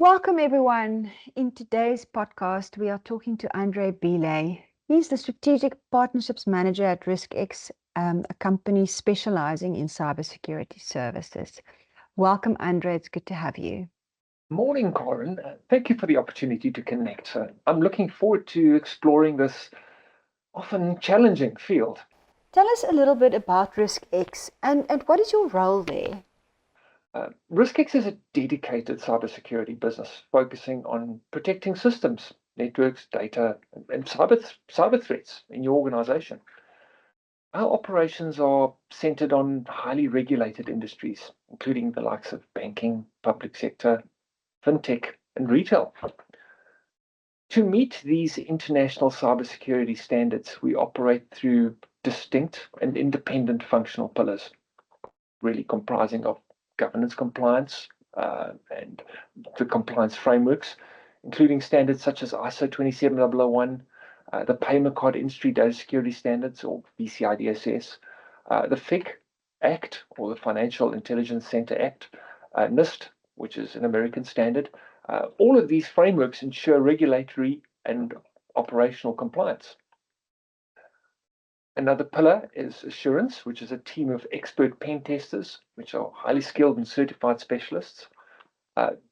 Welcome, everyone. In today's podcast, we are talking to Andre Beley. He's the Strategic Partnerships Manager at RiskX, a company specializing in cybersecurity services. Welcome, Andre. It's good to have you. Morning, Corin. Thank you for the opportunity to connect. I'm looking forward to exploring this often challenging field. Tell us a little bit about RiskX and what is your role there? RiskX is a dedicated cybersecurity business focusing on protecting systems, networks, data, and cyber threats in your organization. Our operations are centered on highly regulated industries, including the likes of banking, public sector, fintech, and retail. To meet these international cybersecurity standards, we operate through distinct and independent functional pillars, really comprising of governance compliance and the compliance frameworks, including standards such as ISO 27001, the Payment Card Industry Data Security Standards, or VCIDSS, the FIC Act, or the Financial Intelligence Center Act, NIST, which is an American standard. All of these frameworks ensure regulatory and operational compliance. Another pillar is assurance, which is a team of expert pen testers, which are highly skilled and certified specialists.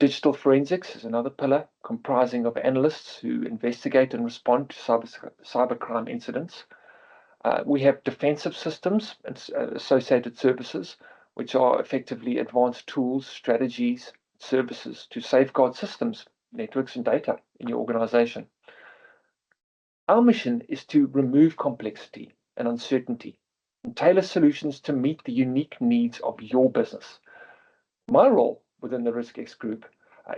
Digital forensics is another pillar comprising of analysts who investigate and respond to cybercrime incidents. We have defensive systems and associated services, which are effectively advanced tools, strategies, services to safeguard systems, networks, and data in your organization. Our mission is to remove complexity and uncertainty and tailor solutions to meet the unique needs of your business. My role within the RiskX Group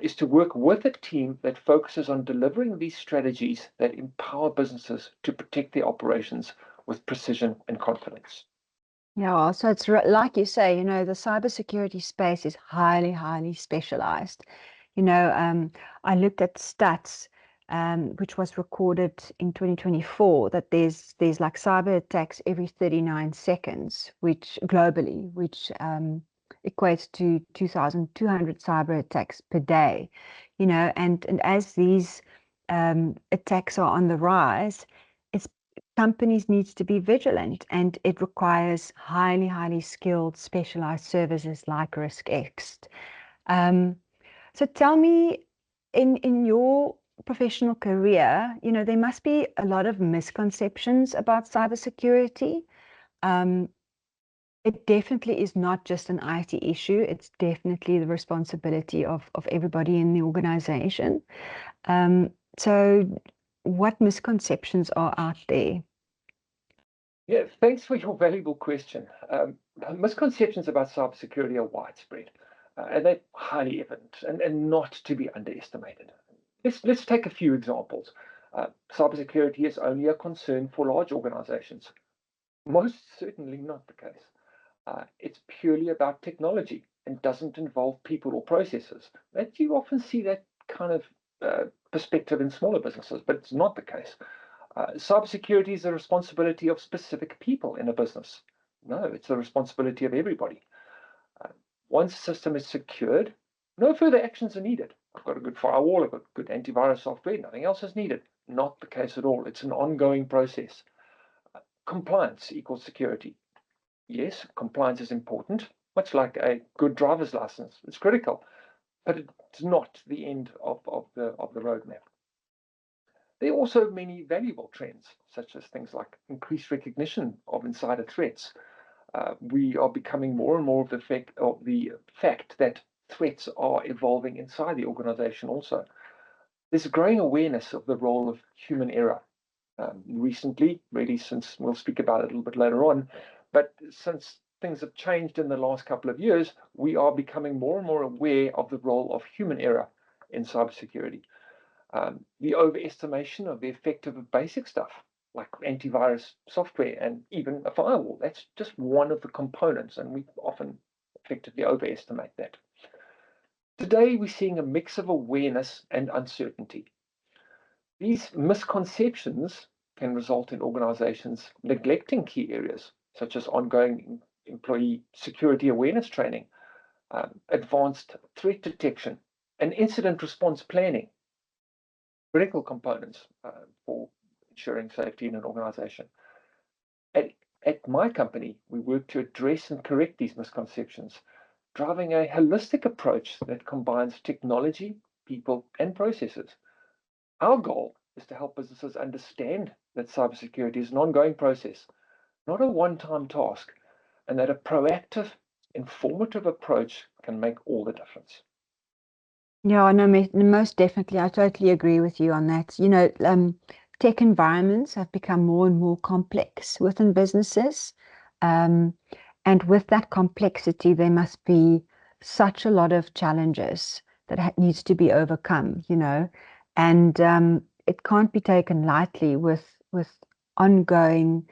is to work with a team that focuses on delivering these strategies that empower businesses to protect their operations with precision and confidence. Yeah, so it's like you say, the cybersecurity space is highly, highly specialized. I looked at stats, which was recorded in 2024, that there's like cyber attacks every 39 seconds, which globally, which equates to 2,200 cyber attacks per day. And as these attacks are on the rise, it's companies needs to be vigilant, and it requires highly, highly skilled, specialized services like RiskX. Um, so tell me, in your professional career, there must be a lot of misconceptions about cybersecurity. Um, it definitely is not just an IT issue. It's definitely the responsibility of everybody in the organization. So what misconceptions are out there? Yeah, thanks for your valuable question. Misconceptions about cybersecurity are widespread, and they're highly evident and not to be underestimated. Let's take a few examples. Cybersecurity is only a concern for large organizations. Most certainly not the case. It's purely about technology and doesn't involve people or processes. That you often see that kind of perspective in smaller businesses, but it's not the case. Cybersecurity is the responsibility of specific people in a business. No, it's the responsibility of everybody. Uh, Once a system is secured, no further actions are needed. I've got a good firewall, I've got good antivirus software, nothing else is needed. Not the case at all. It's an ongoing process. Compliance equals security. Yes, compliance is important, much like a good driver's license. It's critical, but it's not the end of the roadmap. There are also many valuable trends, such as things like increased recognition of insider threats. We are becoming more and more of the fact that threats are evolving inside the organization also. There's a growing awareness of the role of human error. Recently, really since we'll speak about it a little bit later on, but since things have changed in the last couple of years, we are becoming more and more aware of the role of human error in cybersecurity. The overestimation of the effect of basic stuff like antivirus software and even a firewall. That's just one of the components, and we often effectively overestimate that. Today, we're seeing a mix of awareness and uncertainty. These misconceptions can result in organizations neglecting key areas, such as ongoing employee security awareness training, advanced threat detection, and incident response planning, critical components for ensuring safety in an organization. At my company, we work to address and correct these misconceptions, driving a holistic approach that combines technology, people, and processes. Our goal is to help businesses understand that cybersecurity is an ongoing process, not a one-time task, and that a proactive, informative approach can make all the difference. Yeah, no, most definitely. I totally agree with you on that. Tech environments have become more and more complex within businesses. Um, and with that complexity, there must be such a lot of challenges that needs to be overcome, and it can't be taken lightly with ongoing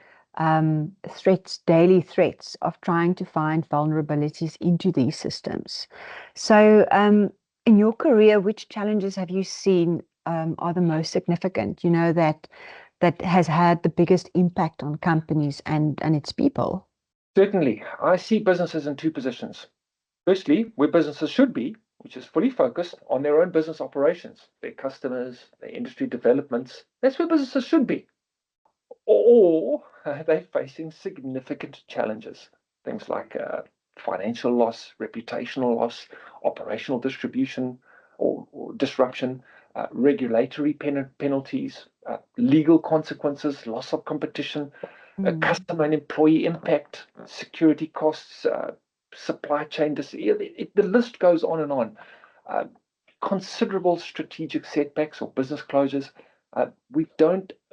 threats, daily threats of trying to find vulnerabilities into these systems. So, in your career, which challenges have you seen are the most significant, that has had the biggest impact on companies and its people? Certainly, I see businesses in two positions. Firstly, where businesses should be, which is fully focused on their own business operations, their customers, their industry developments. That's where businesses should be. Or they're facing significant challenges, things like financial loss, reputational loss, operational distribution or disruption, regulatory penalties, legal consequences, loss of competition, Mm. customer and employee impact, security costs, supply chain. The list goes on and on. Uh, Considerable strategic setbacks or business closures.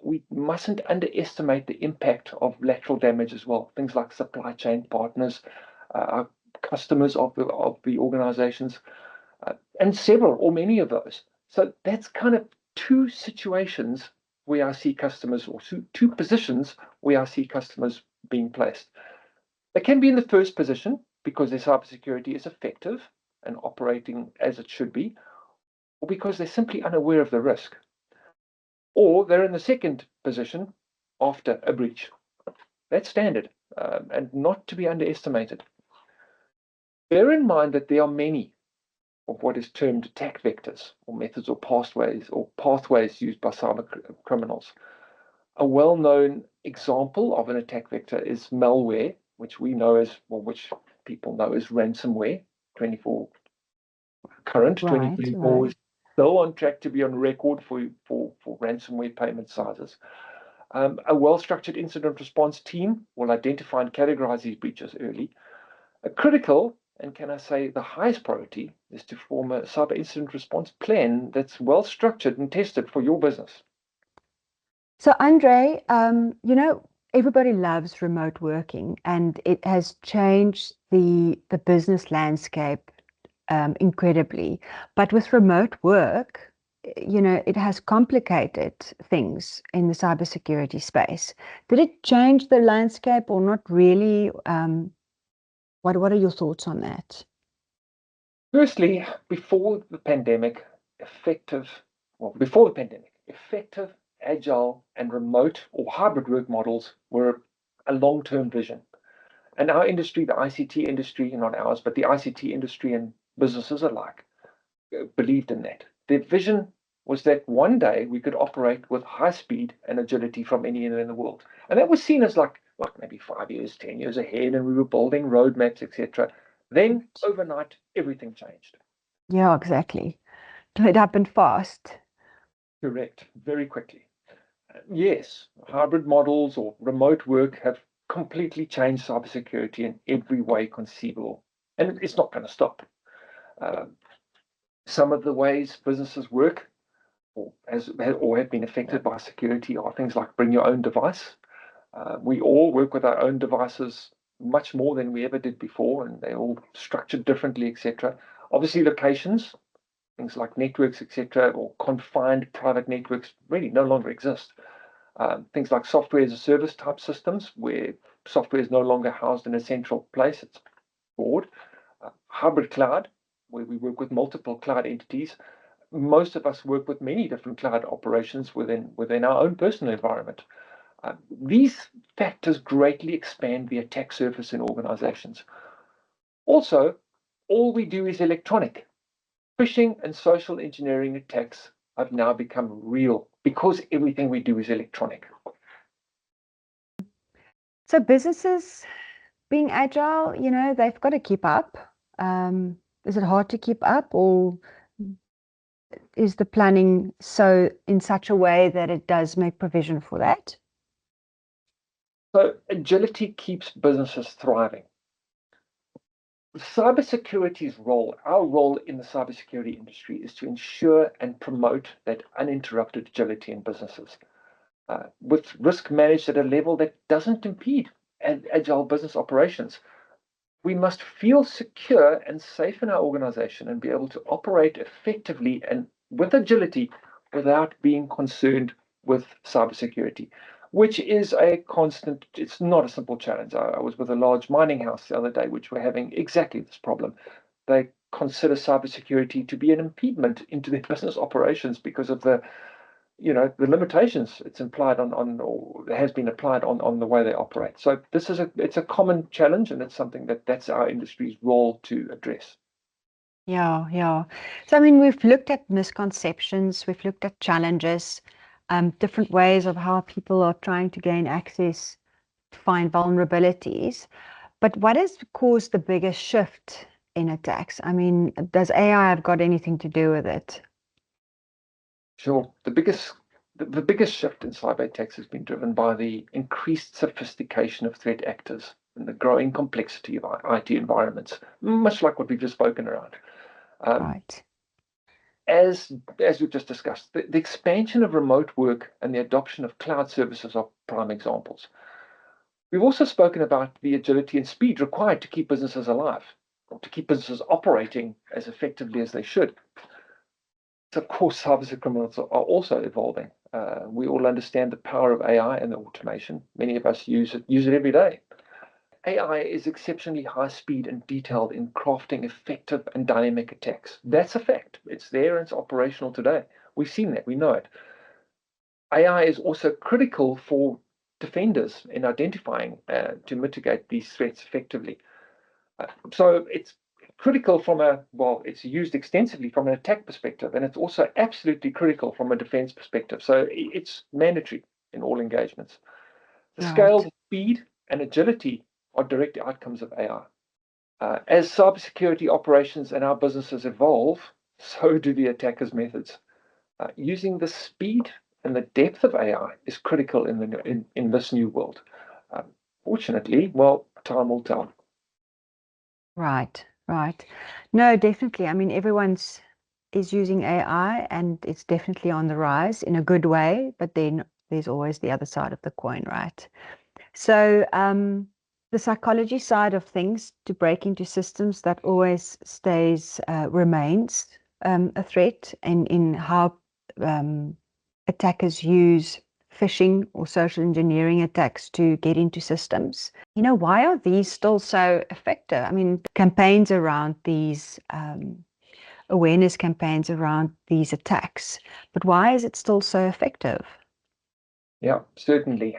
We mustn't underestimate the impact of lateral damage as well. Things like supply chain partners, our customers of the organizations, and several or many of those. So that's kind of two situations where I see customers, or two positions where I see customers being placed. They can be in the first position because their cybersecurity is effective and operating as it should be, or because they're simply unaware of the risk. Or they're in the second position after a breach. That's standard and not to be underestimated. Bear in mind that there are many of what is termed attack vectors or methods or pathways used by cyber criminals. A well-known example of an attack vector is malware, which we know as, well, which people know as ransomware. 24 current Right, 2024 right. is still on track to be on record for ransomware payment sizes. A well-structured incident response team will identify and categorize these breaches early. A critical, and can I say the highest priority, is to form a cyber incident response plan that's well structured and tested for your business. So, Andre, everybody loves remote working, and it has changed the business landscape incredibly. But with remote work, it has complicated things in the cybersecurity space. Did it change the landscape or not really? What are your thoughts on that? Firstly, before the pandemic, effective, agile, and remote or hybrid work models were a long-term vision. And our industry, the ICT industry, not ours, but the ICT industry and businesses alike, believed in that. Their vision was that one day we could operate with high speed and agility from anywhere in the world. And that was seen as like maybe 5 years, 10 years ahead, and we were building roadmaps, etc. Then overnight, everything changed. Yeah, exactly. It happened fast. Correct, very quickly. Yes, hybrid models or remote work have completely changed cybersecurity in every way conceivable. And it's not going to stop. Uh, some of the ways businesses work or have been affected by security are things like bring your own device. We all work with our own devices much more than we ever did before, and they're all structured differently, etc. Obviously, locations, things like networks, etc., or confined private networks really no longer exist. Things like software as a service type systems, where software is no longer housed in a central place, it's broad. Hybrid cloud, where we work with multiple cloud entities. Most of us work with many different cloud operations within our own personal environment. These factors greatly expand the attack surface in organizations. Also, all we do is electronic. phishing and social engineering attacks have now become real because everything we do is electronic. So businesses being agile, they've got to keep up. Is it hard to keep up, or is the planning so in such a way that it does make provision for that? So agility keeps businesses thriving. Cybersecurity's role, our role in the cybersecurity industry, is to ensure and promote that uninterrupted agility in businesses, with risk managed at a level that doesn't impede agile business operations. We must feel secure and safe in our organization and be able to operate effectively and with agility without being concerned with cybersecurity, which is a constant, it's not a simple challenge. I was with a large mining house the other day, which were having exactly this problem. They consider cybersecurity to be an impediment into their business operations because of the limitations it's implied on or has been applied on the way they operate. So it's a common challenge, and it's something that's our industry's role to address. Yeah, yeah. So, I mean, we've looked at misconceptions, we've looked at challenges, different ways of how people are trying to gain access to find vulnerabilities. But what has caused the biggest shift in attacks? I mean, does AI have got anything to do with it? Sure. The biggest shift in cyber attacks has been driven by the increased sophistication of threat actors and the growing complexity of IT environments, much like what we've just spoken around. Um, Right. as we've just discussed, the expansion of remote work and the adoption of cloud services are prime examples. We've also spoken about the agility and speed required to keep businesses alive, or to keep businesses operating as effectively as they should. So of course, cyber criminals are also evolving. We all understand the power of AI and the automation. Many of us use it every day. AI is exceptionally high speed and detailed in crafting effective and dynamic attacks. That's a fact. It's there and it's operational today. We've seen that. We know it. AI is also critical for defenders in identifying to mitigate these threats effectively. So it's critical it's used extensively from an attack perspective, and it's also absolutely critical from a defense perspective. So it's mandatory in all engagements. The scale, Right. the speed, and agility are direct outcomes of AI. As cybersecurity operations and our businesses evolve, so do the attackers' methods. Using the speed and the depth of AI is critical in this new world. Fortunately, time will tell. Right, right. No, definitely. I mean, everyone's is using AI and it's definitely on the rise in a good way, but then there's always the other side of the coin, right? So, the psychology side of things to break into systems that always remains a threat, and in how attackers use phishing or social engineering attacks to get into systems. Why are these still so effective? I mean, campaigns around these, awareness campaigns around these attacks, but why is it still so effective? Yeah, certainly.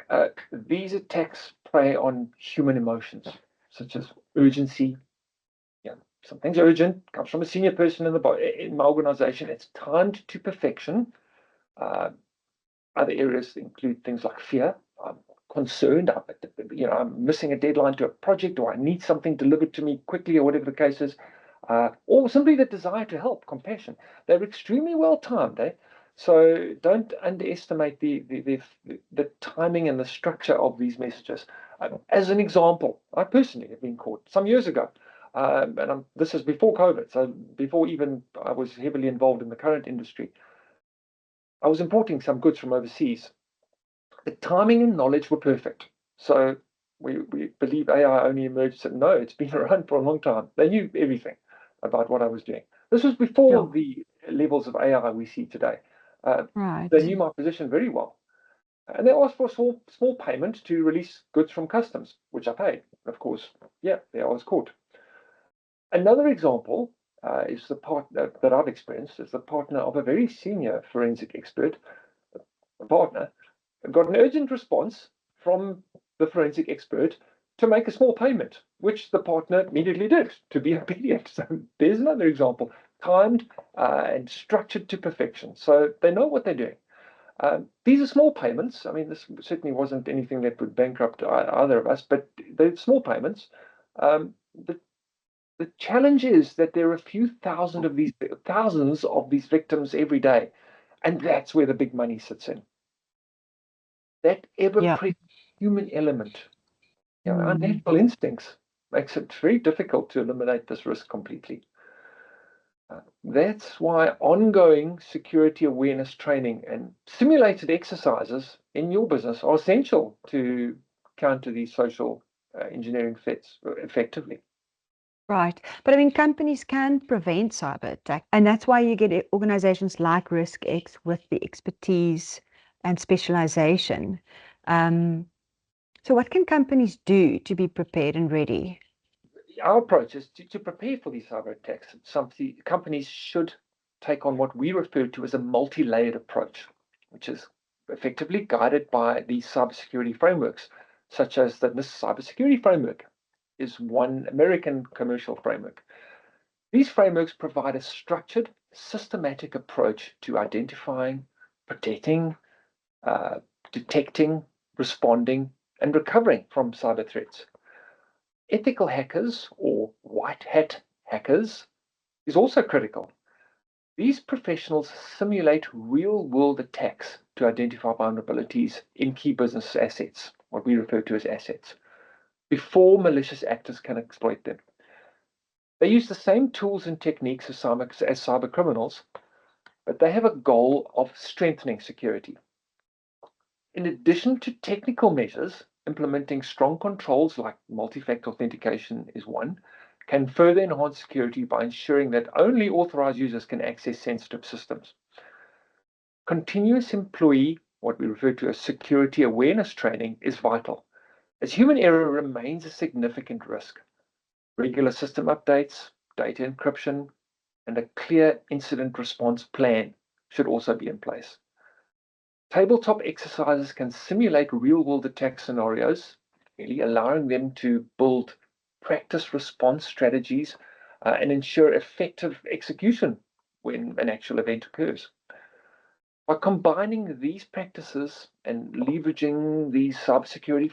These attacks prey on human emotions, such as urgency. Yeah, something's urgent, comes from a senior person in my organization. It's timed to perfection. Uh, Other areas include things like fear. I'm concerned. I'm missing a deadline to a project, or I need something delivered to me quickly, or whatever the case is. Or simply the desire to help, compassion. They're extremely well timed, eh? So don't underestimate the timing and the structure of these messages. As an example, I personally have been caught some years ago, this is before COVID, so before even I was heavily involved in the current industry. I was importing some goods from overseas. The timing and knowledge were perfect. So we believe AI only emerged. No, it's been around for a long time. They knew everything about what I was doing. This was before Yeah, the levels of AI we see today. They right. knew my position very well. And they asked for a small payment to release goods from customs, which I paid. Of course, yeah, there I was caught. Another example is the part that I've experienced is the partner of a very senior forensic expert, a partner, got an urgent response from the forensic expert to make a small payment, which the partner immediately did to be obedient. So there's another example. timed and structured to perfection. So they know what they're doing. These are small payments. I mean, this certainly wasn't anything that would bankrupt either of us, but they're small payments. The challenge is that there are a few thousands of these victims every day, and that's where the big money sits in. That Yeah. ever-present human element, our natural instincts, makes it very difficult to eliminate this risk completely. That's why ongoing security awareness training and simulated exercises in your business are essential to counter these social engineering threats effectively. Right. But I mean, companies can prevent cyber attack. And that's why you get organizations like RiskX with the expertise and specialization. Um, so what can companies do to be prepared and ready? Our approach is to prepare for these cyber attacks. Something companies should take on what we refer to as a multi-layered approach, which is effectively guided by these cybersecurity frameworks, such as the NIST cybersecurity framework is one American commercial framework. These frameworks provide a structured, systematic approach to identifying, protecting, uh, detecting, responding, and recovering from cyber threats. Ethical hackers or white hat hackers is also critical. These professionals simulate real world attacks to identify vulnerabilities in key business assets, what we refer to as assets, before malicious actors can exploit them. They use the same tools and techniques as cyber criminals, but they have a goal of strengthening security. In addition to technical measures, implementing strong controls like multi-factor authentication is one, can further enhance security by ensuring that only authorized users can access sensitive systems. Continuous employee, what we refer to as security awareness training, is vital, as human error remains a significant risk. Regular system updates, data encryption, and a clear incident response plan should also be in place. Tabletop exercises can simulate real-world attack scenarios, really allowing them to build practice response strategies and ensure effective execution when an actual event occurs. By combining these practices and leveraging these cybersecurity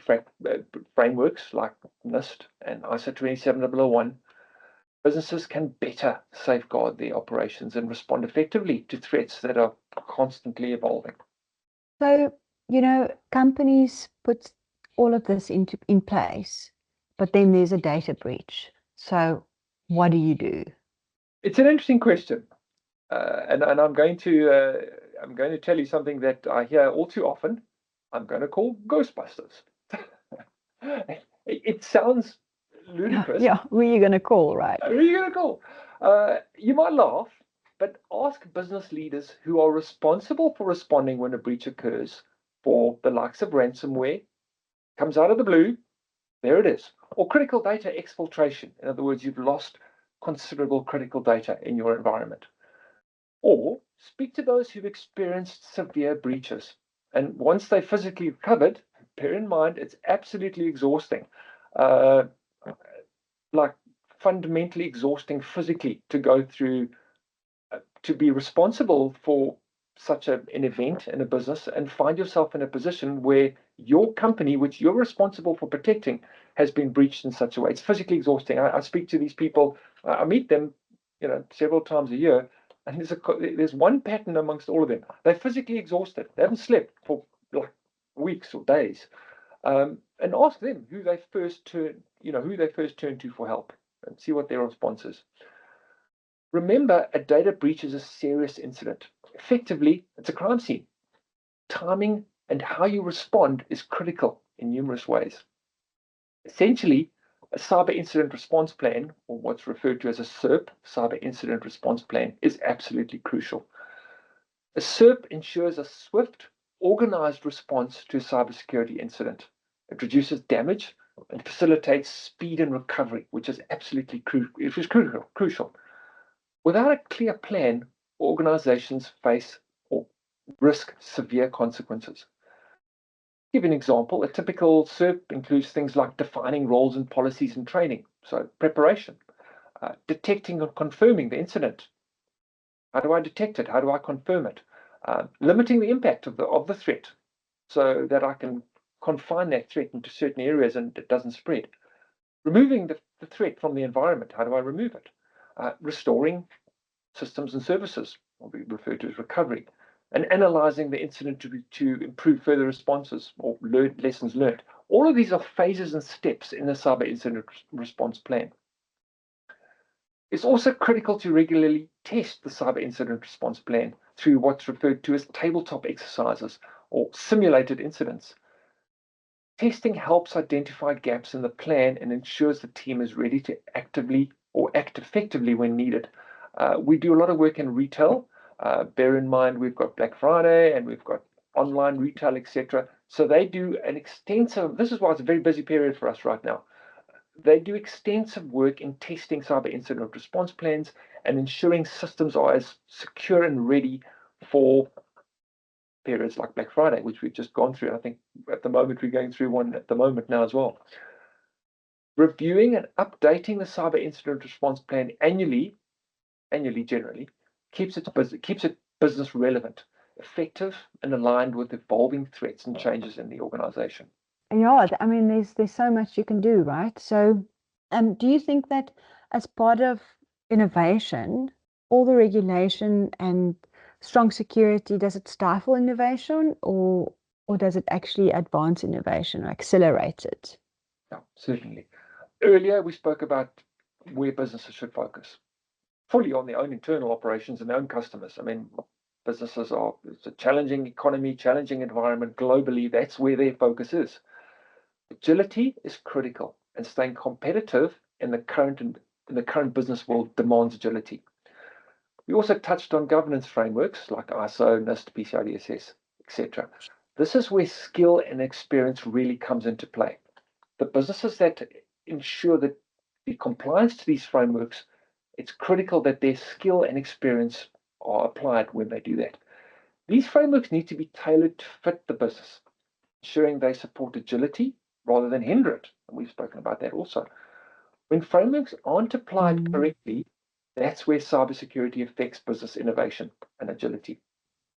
frameworks like NIST and ISO 27001, businesses can better safeguard their operations and respond effectively to threats that are constantly evolving. So, companies put all of this in place, but then there's a data breach. So what do you do? It's an interesting question, and I'm going to tell you something that I hear all too often. I'm going to call Ghostbusters. It sounds Yeah, ludicrous. yeah, who are you going to call, right? Who are you going to call? You might laugh, but ask business leaders who are responsible for responding when a breach occurs for the likes of ransomware, comes out of the blue, there it is, or critical data exfiltration. In other words, you've lost considerable critical data in your environment. Or speak to those who've experienced severe breaches. And once they physically recovered, bear in mind it's absolutely exhausting. Uh, like fundamentally exhausting physically to go through, to be responsible for such an event in a business and find yourself in a position where your company, which you're responsible for protecting, has been breached in such a way. It's physically exhausting. I speak to these people, I meet them, several times a year, and there's one pattern amongst all of them. They're physically exhausted. They haven't slept for like weeks or days. And ask them who they first turn to for help, and see what their response is. Remember, a data breach is a serious incident. Effectively, it's a crime scene. Timing and how you respond is critical in numerous ways. Essentially, a cyber incident response plan, or what's referred to as a SIRP, cyber incident response plan, is absolutely crucial. A SIRP ensures a swift, organized response to a cybersecurity incident. It reduces damage and facilitates speed and recovery, which is absolutely crucial. Without a clear plan, organizations face or risk severe consequences. Give an example. A typical SIRP includes things like defining roles and policies and training, so preparation, detecting and confirming the incident, How do I detect it? How do I confirm it? Limiting the impact of the threat so that I can confine that threat into certain areas and it doesn't spread. Removing the threat from the environment. How do I remove it? Restoring systems and services, what we refer to as recovery, and analyzing the incident to improve further responses or lessons learned. All of these are phases and steps in the cyber incident response plan. It's also critical to regularly test the cyber incident response plan through what's referred to as tabletop exercises or simulated incidents. Testing helps identify gaps in the plan and ensures the team is ready to actively or act effectively when needed. We do a lot of work in retail. Bear in mind, we've got Black Friday and we've got online retail, etc. So they do an extensive, this is why it's a very busy period for us right now. They do extensive work in testing cyber incident response plans and ensuring systems are as secure and ready for periods like Black Friday, which we've just gone through. I think at the moment we're going through one at the moment now as well. Reviewing and updating the cyber incident response plan annually generally, keeps it business relevant, effective, and aligned with evolving threats and changes in the organization. Yeah, I mean, there's so much you can do, right? So, do you think that as part of innovation, all the regulation and strong security, does it stifle innovation or does it actually advance innovation or accelerate it? Yeah, certainly. Earlier, we spoke about where businesses should focus fully on their own internal operations and their own customers. I mean, it's a challenging economy, challenging environment globally. That's where their focus is. Agility is critical, and staying competitive in the current business world demands agility. We also touched on governance frameworks like ISO, NIST, PCI DSS, etc. This is where skill and experience really comes into play. The businesses that ensure that the compliance to these frameworks, it's critical that their skill and experience are applied when they do that. These frameworks need to be tailored to fit the business, ensuring they support agility rather than hinder it. And we've spoken about that also. When frameworks aren't applied correctly, that's where cybersecurity affects business innovation and agility.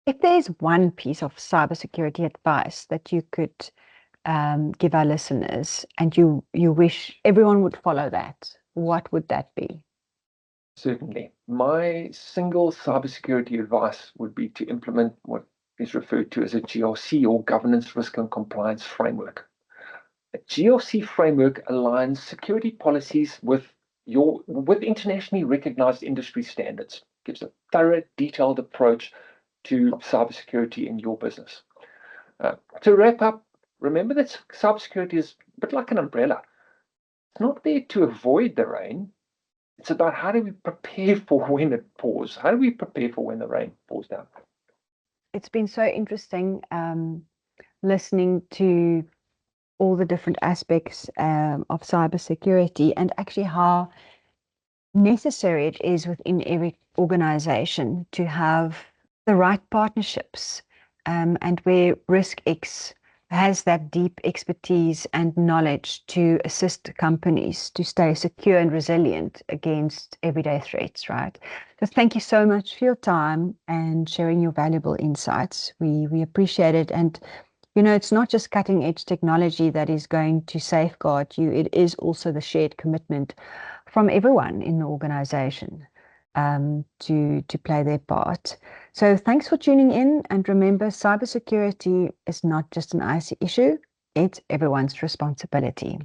If there's one piece of cybersecurity advice that you could give our listeners and you wish everyone would follow that, what would that be? Certainly. My single cybersecurity advice would be to implement what is referred to as a GRC or Governance, Risk and Compliance Framework. A GRC framework aligns security policies with internationally recognized industry standards, gives a thorough, detailed approach to cybersecurity in your business. To wrap up, remember that cybersecurity is a bit like an umbrella. It's not there to avoid the rain. It's about how do we prepare for when it pours? How do we prepare for when the rain pours down? It's been so interesting listening to all the different aspects of cybersecurity and actually how necessary it is within every organization to have the right partnerships, and where RiskX has that deep expertise and knowledge to assist companies to stay secure and resilient against everyday threats, right? So thank you so much for your time and sharing your valuable insights. We appreciate it. And it's not just cutting edge technology that is going to safeguard you. It is also the shared commitment from everyone in the organization to play their part. So thanks for tuning in. And remember, cybersecurity is not just an IC issue, it's everyone's responsibility.